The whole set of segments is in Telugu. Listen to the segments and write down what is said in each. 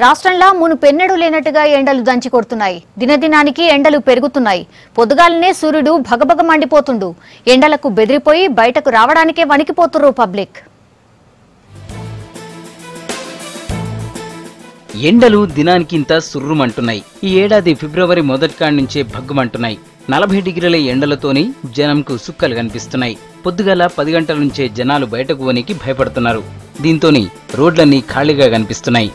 రాష్ట్రంలో మునుపెన్నడూ లేనట్టుగా ఎండలు దంచి కొడుతున్నాయి. దినదినానికి ఎండలు పెరుగుతున్నాయి. పొద్దుగాలనే సూర్యుడు భగభగ మండిపోతుండు. ఎండలకు బెదిరిపోయి బయటకు రావడానికే వణికిపోతున్నారు పబ్లిక్. ఎండలు దినానికింత సుర్రుమంటున్నాయి. ఈ ఏడాది ఫిబ్రవరి మొదటి కాడి నుంచే భగ్గుమంటున్నాయి. 40 డిగ్రీల ఎండలతోని జనంకు సుక్కలు కనిపిస్తున్నాయి. పొద్దుగాల 10 గంటల నుంచే జనాలు బయటకు వణికి భయపడుతున్నారు. దీంతోని రోడ్లన్నీ ఖాళీగా కనిపిస్తున్నాయి.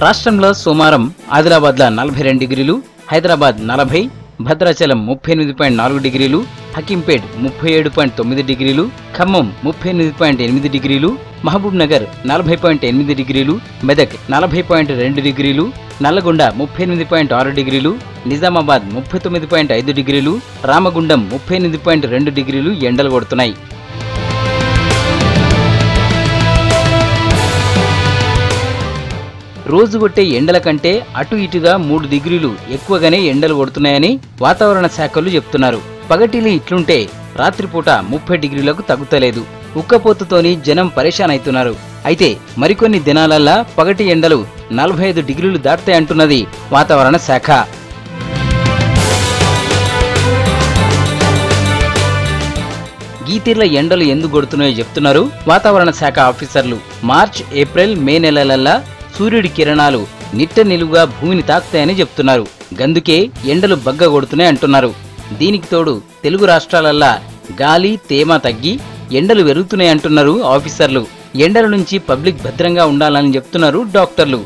రాష్ట్రంలో సోమవారం ఆదిలాబాద్లో 42 డిగ్రీలు, హైదరాబాద్ 40, భద్రాచలం 38.4 డిగ్రీలు, హకీంపేట్ 37.9 డిగ్రీలు, ఖమ్మం 38.8 డిగ్రీలు, మహబూబ్ నగర్ 40.8 డిగ్రీలు, మెదక్ 40.2 డిగ్రీలు, నల్లగొండ 38.6 డిగ్రీలు, నిజామాబాద్ 39.5 డిగ్రీలు, రామగుండం 38.2 డిగ్రీలు ఎండలు కొడుతున్నాయి. రోజు కొట్టే ఎండల కంటే అటు ఇటుగా 3 డిగ్రీలు ఎక్కువగానే ఎండలు కొడుతున్నాయని వాతావరణ శాఖలు చెప్తున్నారు. పగటిలి ఇట్లుంటే రాత్రిపూట 30 డిగ్రీలకు తగ్గుతలేదు. ఉక్కపోతుతోని జనం పరేషాన్ అవుతున్నారు. అయితే మరికొన్ని దినాలల్లా పగటి ఎండలు 45 డిగ్రీలు దాటుతాయంటున్నది వాతావరణ శాఖ. గీతీర్ల ఎండలు ఎందుకు కొడుతున్నాయో చెప్తున్నారు వాతావరణ శాఖ ఆఫీసర్లు. మార్చ్, ఏప్రిల్, మే నెలలల్లా సూర్యుడి కిరణాలు నిట్ట నిలువుగా భూమిని తాకుతాయని చెప్తున్నారు. గందుకే ఎండలు బగ్గ కొడుతున్నాయి అంటున్నారు. దీనికి తోడు తెలుగు రాష్ట్రాలల్లా గాలి తేమ తగ్గి ఎండలు పెరుగుతున్నాయంటున్నారు ఆఫీసర్లు. ఎండల నుంచి పబ్లిక్ భద్రంగా ఉండాలని చెప్తున్నారు డాక్టర్లు.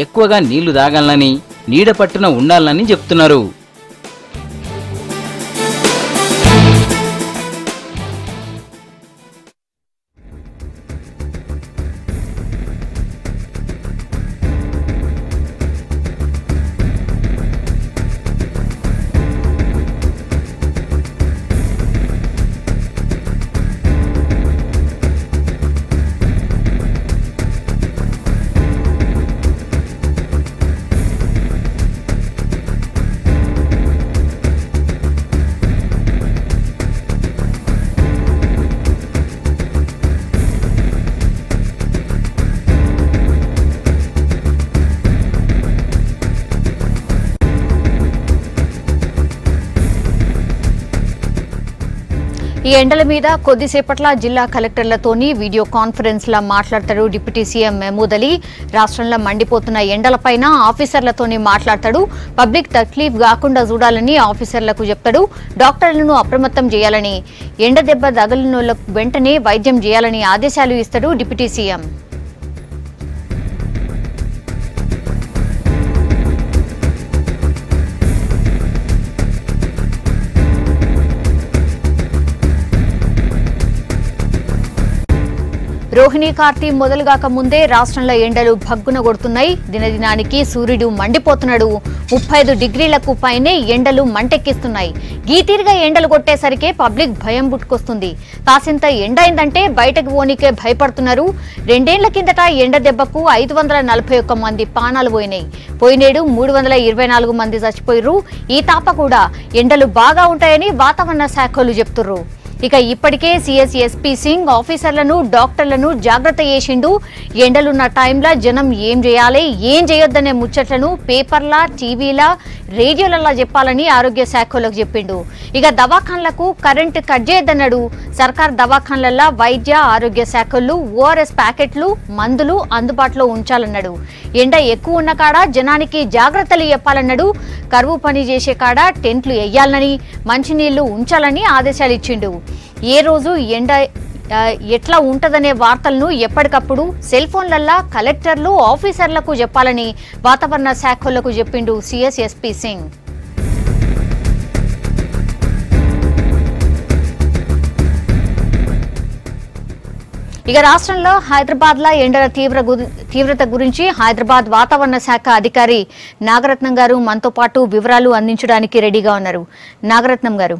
ఎక్కువగా నీళ్లు తాగాలని, నీడ పట్టున ఉండాలని చెప్తున్నారు. ఈ ఎండల మీద కొద్దిసేపట్ల జిల్లా కలెక్టర్లతోని వీడియో కాన్ఫరెన్స్ లా మాట్లాడతాడు డిప్యూటీ సీఎం మహమూద్ అలీ. రాష్ట్రంలో మండిపోతున్న ఎండలపైన ఆఫీసర్లతోని మాట్లాడతాడు. పబ్లిక్ తక్లీఫ్ కాకుండా చూడాలని ఆఫీసర్లకు చెప్తాడు. డాక్టర్లను అప్రమత్తం చేయాలని, ఎండ దెబ్బ తగిలినోళ్లకు వెంటనే వైద్యం చేయాలని ఆదేశాలు ఇస్తాడు డిప్యూటీ సీఎం. రోహిణి కార్తీ మొదలుగాక ముందే రాష్ట్రంలో ఎండలు భగ్గున కొడుతున్నాయి. దినదినానికి సూర్యుడు మండిపోతున్నాడు. 35 డిగ్రీలకు పైనే ఎండలు మంటెక్కిస్తున్నాయి. గీతీరుగా ఎండలు కొట్టేసరికే పబ్లిక్ భయం పుట్టుకొస్తుంది. కాసింత ఎండ అయిందంటే బయటకు పోనీకే భయపడుతున్నారు. 2 ఏళ్ల కిందట ఎండ దెబ్బకు 541 మంది ప్రాణాలు పోయినాయి. పోయినేడు 324 మంది చచ్చిపోయారు. ఈ తాప కూడా ఎండలు బాగా ఉంటాయని వాతావరణ శాఖలు చెప్తున్నారు. ఇక ఇప్పటికే సిఎస్ ఎస్పీ సింగ్ ఆఫీసర్లను, డాక్టర్లను జాగ్రత్త చేసిండు. ఎండలున్న టైంలో జనం ఏం చేయాలి, ఏం చేయొద్దనే ముచ్చట్లను పేపర్లా, టీవీలా, రేడియోలలా చెప్పాలని ఆరోగ్య శాఖలకు చెప్పిండు. ఇక దవాఖాన్లకు కరెంటు కట్ చేయొద్దన్నాడు. సర్కార్ దవాఖాన్లల్లో వైద్య ఆరోగ్య శాఖలు ఓఆర్ఎస్ ప్యాకెట్లు, మందులు అందుబాటులో ఉంచాలన్నాడు. ఎండ ఎక్కువ ఉన్న కాడ జనానికి జాగ్రత్తలు చెప్పాలన్నాడు. కరువు పని చేసే కాడ టెంట్లు వేయాలని, మంచినీళ్లు ఉంచాలని ఆదేశాలు ఇచ్చిండు. ఏ రోజు ఎండ ఎట్లా ఉంటదనే వార్తలను ఎప్పటికప్పుడు సెల్ ఫోన్లల్లా కలెక్టర్లు, ఆఫీసర్లకు చెప్పాలని వాతావరణ శాఖలకు చెప్పిండు సిఎస్ ఎస్పీ సింగ్. ఇక రాష్ట్రంలో హైదరాబాద్ లో ఎండల తీవ్రత గురించి హైదరాబాద్ వాతావరణ శాఖ అధికారి నాగరత్నం గారు మనతో పాటు వివరాలు అందించడానికి రెడీగా ఉన్నారు. నాగరత్నం గారు,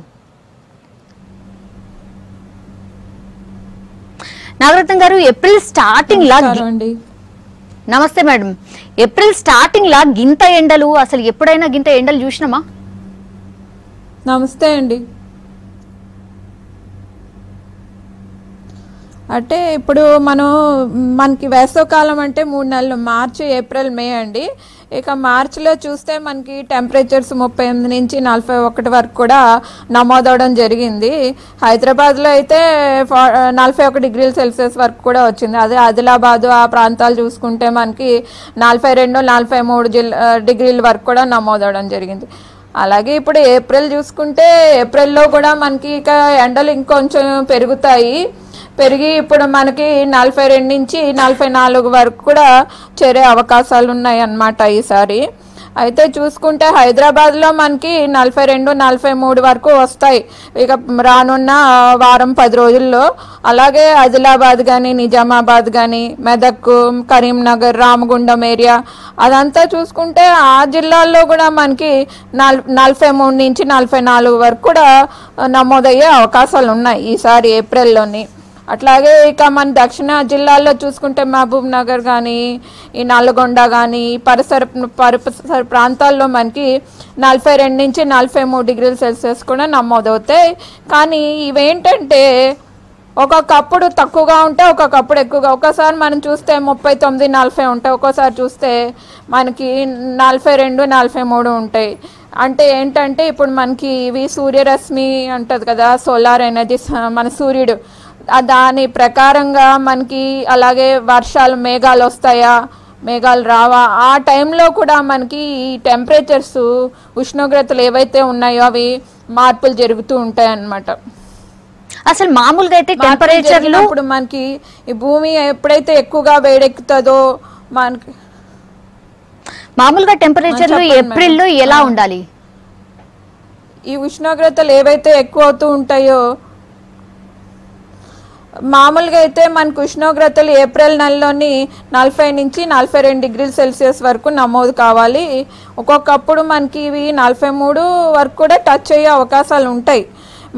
ఏప్రిల్ స్టార్టింగ్ లా నమస్తే మేడం. ఏప్రిల్ స్టార్టింగ్ లా గింత ఎండలు అసలు ఎప్పుడైనా గింత ఎండలు చూసినామా? నమస్తే అండి. అంటే ఇప్పుడు మనకి వేసవకాలం అంటే 3 నెలలు, మార్చి, ఏప్రిల్, మే అండి. ఇక మార్చిలో చూస్తే మనకి టెంపరేచర్స్ 38 నుంచి 41 వరకు కూడా నమోదవడం జరిగింది. హైదరాబాద్లో అయితే 41 డిగ్రీల సెల్సియస్ వరకు కూడా వచ్చింది. అదే ఆదిలాబాద్ ఆ ప్రాంతాలు చూసుకుంటే మనకి 42, 43 డిగ్రీల వరకు కూడా నమోదవడం జరిగింది. అలాగే ఇప్పుడు ఏప్రిల్ చూసుకుంటే ఏప్రిల్లో కూడా మనకి ఇక ఎండలు ఇంకొంచెం పెరిగి ఇప్పుడు మనకి 42 నుంచి 44 వరకు కూడా చేరే అవకాశాలు ఉన్నాయి అన్నమాట ఈసారి. అయితే చూసుకుంటే హైదరాబాద్లో మనకి 42, 43 వరకు వస్తాయి ఇక రానున్న వారం 10 రోజుల్లో. అలాగే ఆదిలాబాద్ కానీ, నిజామాబాద్ కానీ, మెదక్, కరీంనగర్, రామగుండం ఏరియా అదంతా చూసుకుంటే ఆ జిల్లాల్లో కూడా మనకి 43 నుంచి 44 వరకు కూడా నమోదయ్యే అవకాశాలు ఉన్నాయి ఈసారి ఏప్రిల్లోని. అట్లాగే ఇక మన దక్షిణ జిల్లాల్లో చూసుకుంటే మహబూబ్ నగర్ కానీ, ఈ నల్గొండ కానీ, పరిసర ప్రాంతాల్లో మనకి 42 నుంచి 43 డిగ్రీల సెల్సియస్ కూడా నమోదవుతాయి. కానీ ఇవేంటంటే ఒక్కొక్కప్పుడు తక్కువగా ఉంటే ఒక్కొక్కప్పుడు ఎక్కువగా, ఒకసారి మనం చూస్తే 39, 40 ఉంటాయి, ఒక్కోసారి చూస్తే మనకి 42, 43 ఉంటాయి. అంటే ఏంటంటే ఇప్పుడు మనకి ఇవి సూర్యరశ్మి అంటది కదా, సోలార్ ఎనర్జీ, మన సూర్యుడు దాని ప్రకారంగా మనకి అలాగే వర్షాలు, మేఘాలు వస్తాయా, మేఘాలు రావా, ఆ టైంలో కూడా మనకి ఈ టెంపరేచర్స్, ఉష్ణోగ్రతలు ఏవైతే ఉన్నాయో అవి మార్పులు జరుగుతూ ఉంటాయి అన్నమాట. అసలు మామూలుగా అయితే టెంపరేచర్లు ఇప్పుడు మనకి ఈ భూమి ఎప్పుడైతే ఎక్కువగా వేడెక్కుతుందో మనకి మామూలుగా టెంపరేచర్లు ఏప్రిల్లో ఎలా ఉండాలి? ఈ ఉష్ణోగ్రతలు ఏవైతే ఎక్కువ అవుతూ ఉంటాయో మామూలుగా అయితే మనకు ఉష్ణోగ్రతలు ఏప్రిల్ నెలలోని 40 నుంచి 42 డిగ్రీల సెల్సియస్ వరకు నమోదు కావాలి. ఒక్కొక్కప్పుడు మనకి ఇవి 43 వరకు కూడా టచ్ అయ్యే అవకాశాలు ఉంటాయి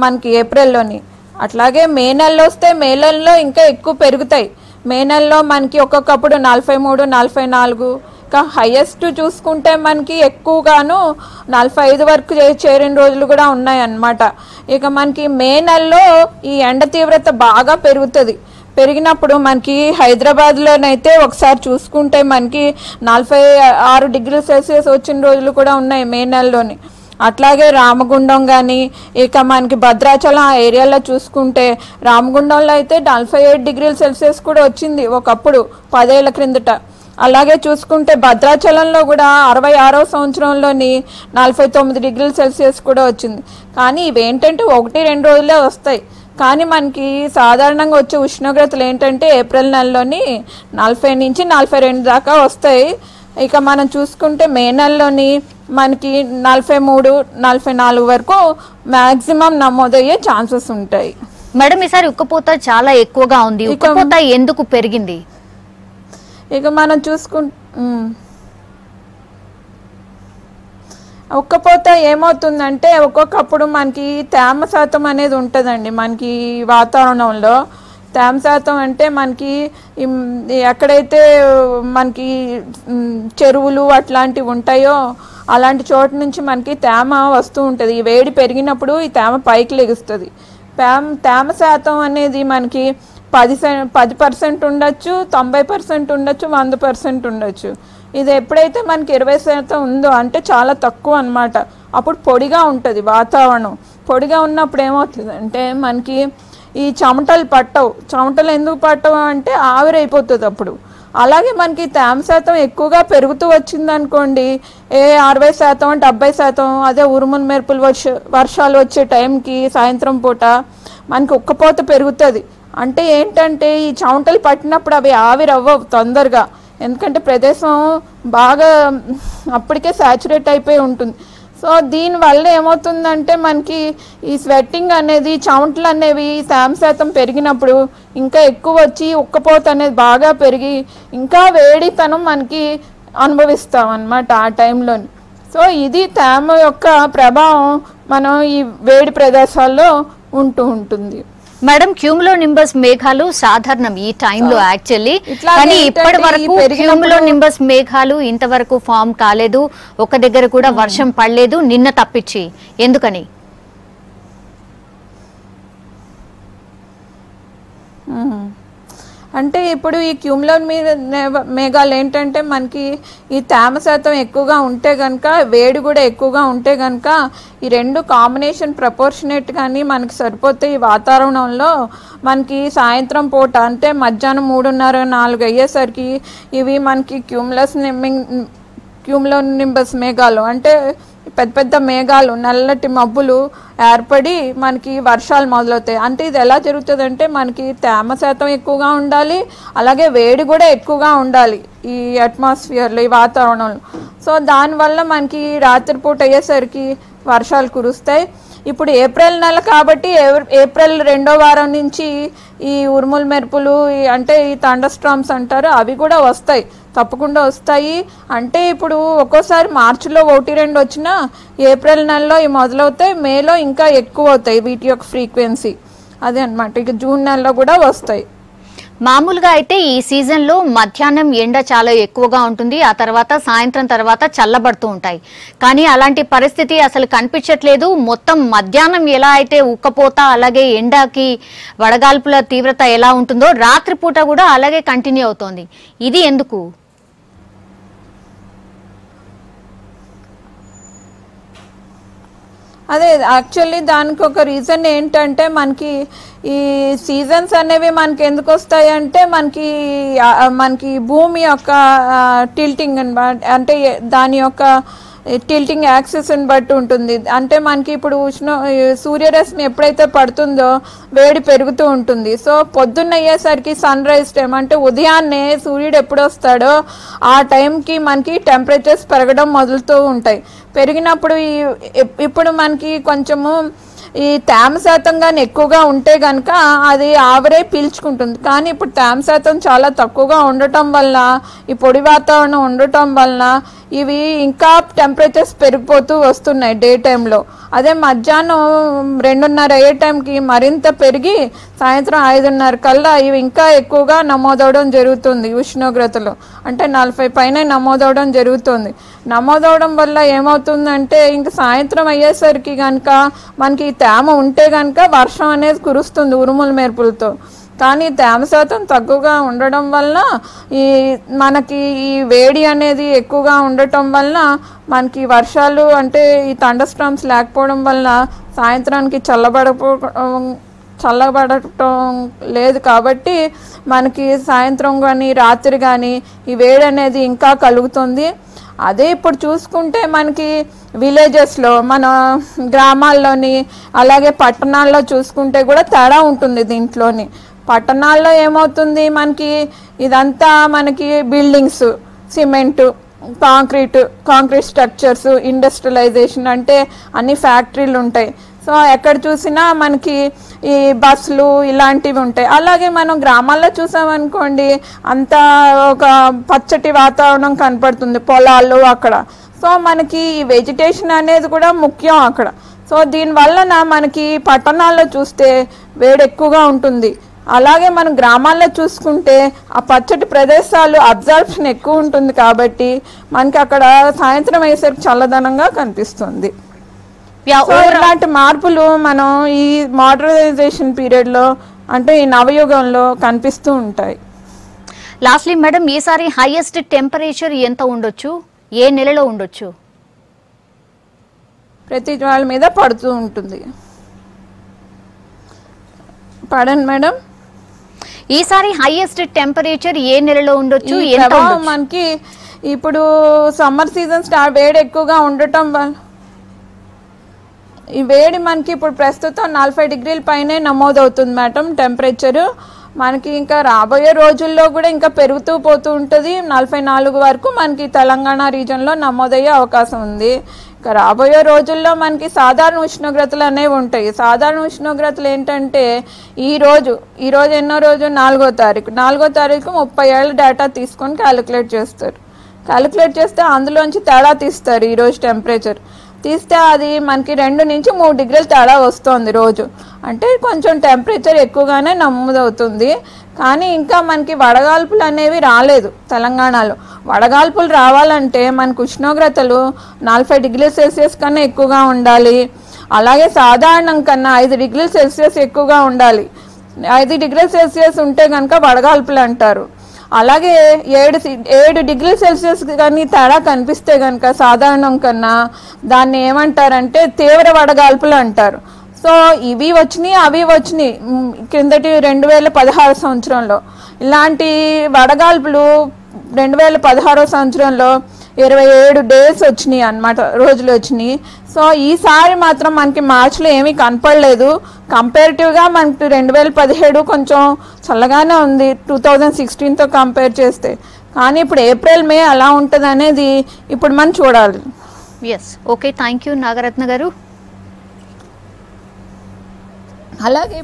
మనకి ఏప్రిల్లోని. అట్లాగే మే నెలలో వస్తే మే నెలలో ఇంకా ఎక్కువ పెరుగుతాయి. మే నెలలో మనకి ఒక్కొక్కప్పుడు 43, 44, ఇంకా హైయెస్ట్ చూసుకుంటే మనకి ఎక్కువగాను 45 వరకు చేరిన రోజులు కూడా ఉన్నాయి అన్నమాట. ఇక మనకి మే నెలలో ఈ ఎండ తీవ్రత బాగా పెరిగినప్పుడు మనకి హైదరాబాద్లోనైతే ఒకసారి చూసుకుంటే మనకి 46 డిగ్రీల సెల్సియస్ వచ్చిన రోజులు కూడా ఉన్నాయి మే నెలలోని. అట్లాగే రామగుండం కానీ, ఇక మనకి భద్రాచలం ఆ ఏరియాలో చూసుకుంటే రామగుండంలో అయితే 47 డిగ్రీల సెల్సియస్ కూడా వచ్చింది ఒకప్పుడు 10 ఏళ్ల క్రిందట. అలాగే చూసుకుంటే భద్రాచలంలో కూడా 66వ సంవత్సరంలోని 49 డిగ్రీల సెల్సియస్ కూడా వచ్చింది. కానీ ఇవేంటంటే 1-2 రోజులే వస్తాయి. కానీ మనకి సాధారణంగా వచ్చే ఉష్ణోగ్రతలు ఏంటంటే ఏప్రిల్ నెలలోని 40 నుంచి 42 దాకా వస్తాయి. ఇక మనం చూసుకుంటే మే నెలలోని మనకి 43, 44 వరకు మ్యాక్సిమం నమోదయ్యే ఛాన్సెస్ ఉంటాయి. మేడం ఈసారి ఉక్కపోత చాలా ఎక్కువగా ఉంది, ఉక్కపోత ఎందుకు పెరిగింది? ఇక మనం ఉక్కపోత ఏమవుతుందంటే ఒక్కొక్కప్పుడు మనకి తేమ శాతం అనేది ఉంటుందండి మనకి వాతావరణంలో. తేమ శాతం అంటే మనకి ఎక్కడైతే మనకి చెరువులు అట్లాంటివి ఉంటాయో అలాంటి చోటు నుంచి మనకి తేమ వస్తూ ఉంటుంది. ఈ వేడి పెరిగినప్పుడు ఈ తేమ పైకి లెగుస్తుంది. తేమ శాతం అనేది మనకి 10% ఉండొచ్చు, 90% ఉండొచ్చు, 100% ఉండొచ్చు. ఇది ఎప్పుడైతే మనకి 20% ఉందో అంటే చాలా తక్కువ అన్నమాట. అప్పుడు పొడిగా ఉంటుంది వాతావరణం. పొడిగా ఉన్నప్పుడు ఏమవుతుంది అంటే మనకి ఈ చెమటలు పట్టవు. చెమటలు ఎందుకు పట్టవు అంటే ఆవిరైపోతుంది అప్పుడు. అలాగే మనకి తేమ శాతం ఎక్కువగా పెరుగుతూ వచ్చింది అనుకోండి, 60%, 70%, అదే ఉరుములు మెరుపులు వర్షాలు వచ్చే టైంకి సాయంత్రం పూట మనకి ఉక్కపోత పెరుగుతుంది. అంటే ఏంటంటే ఈ చెమటలు పట్టినప్పుడు అవి ఆవిరవ్వవు తొందరగా, ఎందుకంటే ప్రదేశం బాగా అప్పటికే సాచురేట్ అయిపోయి ఉంటుంది. సో దీనివల్ల ఏమవుతుందంటే మనకి ఈ స్వెట్టింగ్ అనేది, చెమటలు అనేవి తేమ శాతం పెరిగినప్పుడు ఇంకా ఎక్కువ వచ్చి ఉక్కపోత అనేది బాగా పెరిగి ఇంకా వేడితనం మనకి అనుభవిస్తాం అన్నమాట ఆ టైంలోని. సో ఇది తేమ యొక్క ప్రభావం మనం ఈ వేడి ప్రదేశాల్లో ఉంటుంది. మేడం క్యూములో నింబస్ మేఘాలు సాధారణం ఈ టైంలో యాక్చువల్లీ, కానీ ఇప్పటి వరకు క్యూములో నింబస్ మేఘాలు ఇంతవరకు ఫామ్ కాలేదు, ఒక దగ్గర కూడా వర్షం పడలేదు నిన్న తప్పించి. ఎందుకని? అంటే ఇప్పుడు ఈ క్యూములో మేఘాలు ఏంటంటే మనకి ఈ తేమ శాతం ఎక్కువగా ఉంటే కనుక, వేడి కూడా ఎక్కువగా ఉంటే కనుక ఈ రెండు కాంబినేషన్ ప్రపోర్షనేట్ కానీ మనకి సరిపోతే ఈ వాతావరణంలో మనకి సాయంత్రం పూట అంటే మధ్యాహ్నం 3:30-4 అయ్యేసరికి ఇవి మనకి క్యూములో నింబస్ మేఘాలు అంటే పెద్ద పెద్ద మేఘాలు, నల్లటి మబ్బులు ఏర్పడి మనకి వర్షాలు మొదలవుతాయి. అంటే ఇది ఎలా జరుగుతుందంటే మనకి తేమ శాతం ఎక్కువగా ఉండాలి, అలాగే వేడి కూడా ఎక్కువగా ఉండాలి ఈ అట్మాస్ఫియర్లో, ఈ వాతావరణంలో. సో దానివల్ల మనకి రాత్రిపూట అయ్యేసరికి వర్షాలు కురుస్తాయి. ఇప్పుడు ఏప్రిల్ నెల కాబట్టి ఏప్రిల్ 2వ వారం నుంచి ఈ ఉరుములు మెరుపులు అంటే ఈ థండర్ స్టార్మ్స్ అంటారు, అవి కూడా వస్తాయి, తప్పకుండా వస్తాయి. అంటే ఇప్పుడు ఒక్కోసారి మార్చిలో 1-2 వచ్చినా ఏప్రిల్ నెలలో ఇవి మొదలవుతాయి, మేలో ఇంకా ఎక్కువ అవుతాయి వీటి యొక్క ఫ్రీక్వెన్సీ. అదే అనమాట. ఇక జూన్ నెలలో కూడా వస్తాయి. మామూలుగా అయితే ఈ సీజన్లో మధ్యాహ్నం ఎండ చాలా ఎక్కువగా ఉంటుంది, ఆ తర్వాత సాయంత్రం తర్వాత చల్లబడుతూ ఉంటాయి. కానీ అలాంటి పరిస్థితి అసలు కనిపించట్లేదు. మొత్తం మధ్యాహ్నం ఎలా అయితే ఉక్కపోత, అలాగే ఎండకి వడగాల్పుల తీవ్రత ఎలా ఉంటుందో రాత్రిపూట కూడా అలాగే కంటిన్యూ అవుతోంది. ఇది ఎందుకు? అదే యాక్చువల్లీ దానికి ఒక రీజన్ ఏంటంటే మనకి ఈ సీజన్స్ అనేవి మనకి ఎందుకు వస్తాయి అంటే మనకి భూమి యొక్క టిల్టింగ్ అంటే దాని యొక్క టిల్టింగ్ యాక్సిస్ని బట్టి ఉంటుంది. అంటే మనకి ఇప్పుడు సూర్యరశ్మి ఎప్పుడైతే పడుతుందో వేడి పెరుగుతూ ఉంటుంది. సో పొద్దున్న అయ్యేసరికి సన్ రైజ్ టైం అంటే ఉదయాన్నే సూర్యుడు ఎప్పుడు వస్తాడో ఆ టైంకి మనకి టెంపరేచర్స్ పెరగడం మొదలుతూ ఉంటాయి. పెరిగినప్పుడు ఇప్పుడు మనకి కొంచెము ఈ తేమ శాతం కానీ ఎక్కువగా ఉంటే కనుక అది ఆవిరే పీల్చుకుంటుంది. కానీ ఇప్పుడు తేమ శాతం చాలా తక్కువగా ఉండటం వల్ల, ఈ పొడి వాతావరణం ఉండటం వలన ఇవి ఇంకా టెంపరేచర్స్ పెరిగిపోతూ వస్తున్నాయి డే టైంలో. అదే మధ్యాహ్నం 2:30 అయ్యే టైంకి మరింత పెరిగి సాయంత్రం 5:30 కల్లా ఇవి ఇంకా ఎక్కువగా నమోదవడం జరుగుతుంది. ఉష్ణోగ్రతలు అంటే 40 పైన నమోదవడం జరుగుతుంది. నమోదవడం వల్ల ఏమవుతుందంటే ఇంక సాయంత్రం అయ్యేసరికి కనుక మనకి తేమ ఉంటే కనుక వర్షం అనేది కురుస్తుంది ఉరుముల మెరుపులతో. కానీ తేమ శాతం తక్కువగా ఉండడం వల్ల మనకి ఈ వేడి అనేది ఎక్కువగా ఉండటం వల్ల మనకి వర్షాలు అంటే ఈ థండర్ స్టార్మ్స్ లేకపోవడం వల్ల సాయంత్రానికి చల్లబడటం లేదు. కాబట్టి మనకి సాయంత్రం కానీ రాత్రి కానీ ఈ వేడి అనేది ఇంకా కలుగుతుంది. అదే ఇప్పుడు చూసుకుంటే మనకి విలేజెస్లో, మన గ్రామాల్లోని అలాగే పట్టణాల్లో చూసుకుంటే కూడా తేడా ఉంటుంది దీంట్లోని. పట్టణాల్లో ఏమవుతుంది మనకి ఇదంతా మనకి buildings, cement, concrete structures, industrialisation అంటే అన్ని ఫ్యాక్టరీలు ఉంటాయి. సో ఎక్కడ చూసినా మనకి ఈ బస్సులు ఇలాంటివి ఉంటాయి. అలాగే మనం గ్రామాల్లో చూసామనుకోండి అంతా ఒక పచ్చటి వాతావరణం కనపడుతుంది, పొలాలు అక్కడ. సో మనకి ఈ వెజిటేషన్ అనేది కూడా ముఖ్యం అక్కడ. సో దీనివల్ల మనకి పట్టణాల్లో చూస్తే వేడి ఎక్కువగా ఉంటుంది. అలాగే మనం గ్రామాల్లో చూసుకుంటే ఆ పచ్చటి ప్రదేశాలు అబ్జర్ప్షన్ ఎక్కువ ఉంటుంది కాబట్టి మనకి అక్కడ సాయంత్రం అయ్యేసరికి చల్లదనంగా కనిపిస్తుంది. ఇలాంటి మార్పులు మనం ఈ మోడర్నైజేషన్ పీరియడ్లో అంటే ఈ నవయుగంలో కనిపిస్తూ ఉంటాయి. లాస్ట్లీ మేడం, ఈసారి హైయెస్ట్ టెంపరేచర్ ఎంత ఉండొచ్చు, ఏ నెలలో ఉండొచ్చు? ప్రతి వాళ్ళ మీద పడుతూ ఉంటుంది. పడండి మేడం. ఈసారి హైయెస్ట్ టెంపరేచర్ ఏ నెలలో ఉండొచ్చు? మనకి ఇప్పుడు సమ్మర్ సీజన్ స్టార్ట్ వేడి ఎక్కువగా ఉండటం వల్ల ఈ వేడి మనకి ఇప్పుడు ప్రస్తుతం 40 డిగ్రీల పైనే నమోదవుతుంది మేడం టెంపరేచరు. మనకి ఇంకా రాబోయే రోజుల్లో కూడా ఇంకా పెరుగుతూ పోతూ ఉంటుంది. 44 వరకు మనకి తెలంగాణ రీజన్లో నమోదయ్యే అవకాశం ఉంది. ఇంకా రాబోయే రోజుల్లో మనకి సాధారణ ఉష్ణోగ్రతలు అనేవి ఉంటాయి. సాధారణ ఉష్ణోగ్రతలు ఏంటంటే ఈరోజు ఎన్నో రోజు 4వ తారీఖు 30 ఏళ్ళ డేటా తీసుకొని క్యాలిక్యులేట్ చేస్తారు. క్యాలిక్యులేట్ చేస్తే అందులోంచి తేడా తీస్తారు. ఈరోజు టెంపరేచర్ తీస్తే అది మనకి 2 నుంచి 3 డిగ్రీల తేడా వస్తుంది రోజు. అంటే కొంచెం టెంపరేచర్ ఎక్కువగానే నమోదవుతుంది. కానీ ఇంకా మనకి వడగాల్పులు అనేవి రాలేదు తెలంగాణలో. వడగాల్పులు రావాలంటే మనకు ఉష్ణోగ్రతలు 40 డిగ్రీల సెల్సియస్ కన్నా ఎక్కువగా ఉండాలి. అలాగే సాధారణం కన్నా 5 డిగ్రీల సెల్సియస్ ఎక్కువగా ఉండాలి. 5 డిగ్రీల సెల్సియస్ ఉంటే కనుక వడగాల్పులు అంటారు. అలాగే 7 డిగ్రీల సెల్సియస్ కానీ తేడా కనిపిస్తే కనుక సాధారణం కన్నా దాన్ని ఏమంటారంటే తీవ్ర వడగాల్పులు అంటారు. సో ఇవి వచ్చినాయి అవి వచ్చినాయి క్రిందటి 2016 సంవత్సరంలో. ఇలాంటి వడగాల్పులు 2016 సంవత్సరంలో 27 డేస్ వచ్చినాయి అన్నమాట, రోజులు వచ్చినాయి. సో ఈసారి మాత్రం మనకి మార్చిలో ఏమీ కనపడలేదు. కంపేరిటివ్గా మనకి 2017 కొంచెం చల్లగానే ఉంది 2016తో కంపేర్ చేస్తే. కానీ ఇప్పుడు ఏప్రిల్ మే ఎలా ఉంటుంది అనేది ఇప్పుడు మనం చూడాలి. Yes, okay, thank you Nagaratna garu. అలాగే